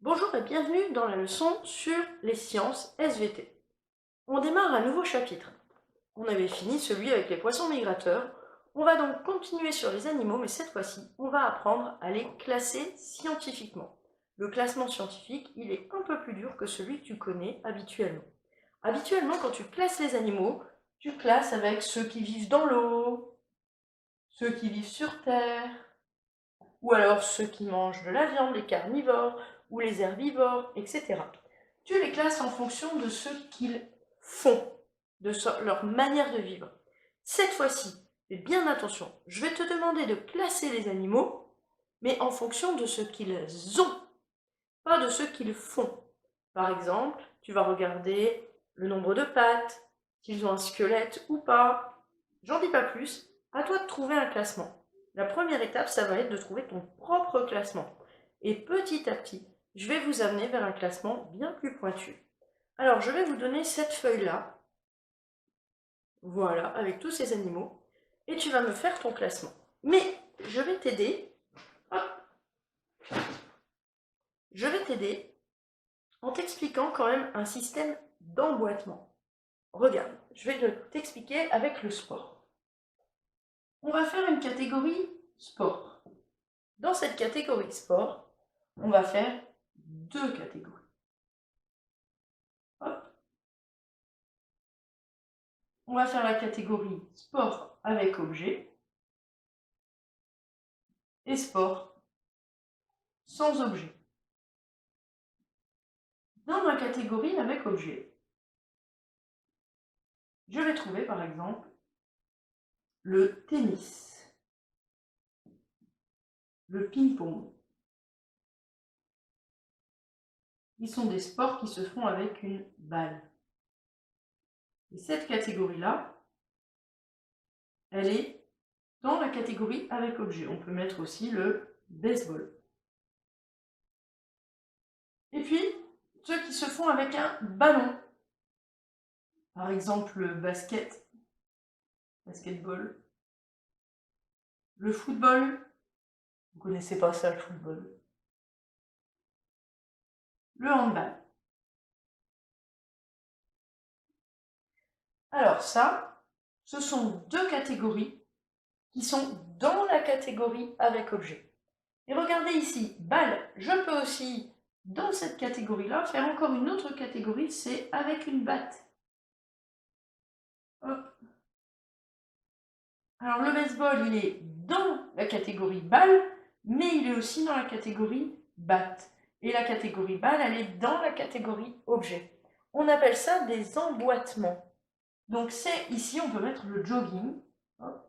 Bonjour et bienvenue dans la leçon sur les sciences SVT. On démarre un nouveau chapitre. On avait fini celui avec les poissons migrateurs. On va donc continuer sur les animaux, mais cette fois-ci, on va apprendre à les classer scientifiquement. Le classement scientifique, il est un peu plus dur que celui que tu connais habituellement. Habituellement, quand tu classes les animaux, tu classes avec ceux qui vivent dans l'eau, ceux qui vivent sur terre, ou alors ceux qui mangent de la viande, les carnivores, ou les herbivores, etc. Tu les classes en fonction de ce qu'ils font, de leur manière de vivre. Cette fois-ci, fais bien attention, je vais te demander de classer les animaux, mais en fonction de ce qu'ils ont, pas de ce qu'ils font. Par exemple, tu vas regarder le nombre de pattes, s'ils ont un squelette ou pas. J'en dis pas plus, à toi de trouver un classement. La première étape, ça va être de trouver ton propre classement. Et petit à petit, je vais vous amener vers un classement bien plus pointu. Alors, je vais vous donner cette feuille-là, voilà, avec tous ces animaux, et tu vas me faire ton classement. Mais je vais t'aider, je vais t'aider en t'expliquant quand même un système d'emboîtement. Regarde, je vais t'expliquer avec le sport. On va faire une catégorie sport. Dans cette catégorie sport, on va faire deux catégories. Hop. On va faire la catégorie sport avec objet et sport sans objet. Dans ma catégorie avec objet, je vais trouver par exemple le tennis, le ping-pong. Ils sont des sports qui se font avec une balle. Et cette catégorie-là, elle est dans la catégorie avec objet. On peut mettre aussi le baseball. Et puis, ceux qui se font avec un ballon. Par exemple, le basket, basketball. Le football, vous ne connaissez pas ça, le football. Le handball. Alors ça, ce sont deux catégories qui sont dans la catégorie avec objet. Et regardez ici, balle, je peux aussi, dans cette catégorie-là, faire encore une autre catégorie, c'est avec une batte. Hop. Alors le baseball, il est dans la catégorie balle, mais il est aussi dans la catégorie batte. Et la catégorie balle, elle est dans la catégorie objet. On appelle ça des emboîtements. Donc c'est ici, on peut mettre le jogging. Hop.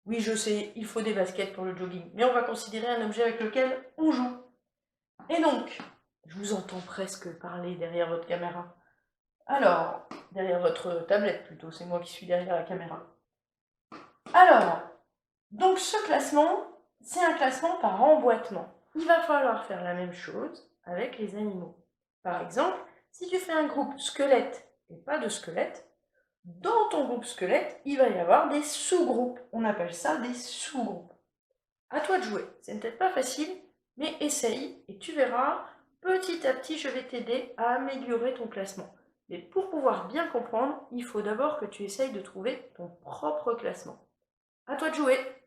Oui, je sais, il faut des baskets pour le jogging, mais on va considérer un objet avec lequel on joue. Et donc, je vous entends presque parler derrière votre caméra. Alors, derrière votre tablette plutôt, c'est moi qui suis derrière la caméra. Alors, donc ce classement, c'est un classement par emboîtement. Il va falloir faire la même chose avec les animaux. Par exemple, si tu fais un groupe squelette et pas de squelette, dans ton groupe squelette, il va y avoir des sous-groupes. On appelle ça des sous-groupes. À toi de jouer. C'est peut-être pas facile, mais essaye et tu verras, petit à petit, je vais t'aider à améliorer ton classement. Mais pour pouvoir bien comprendre, il faut d'abord que tu essayes de trouver ton propre classement. À toi de jouer!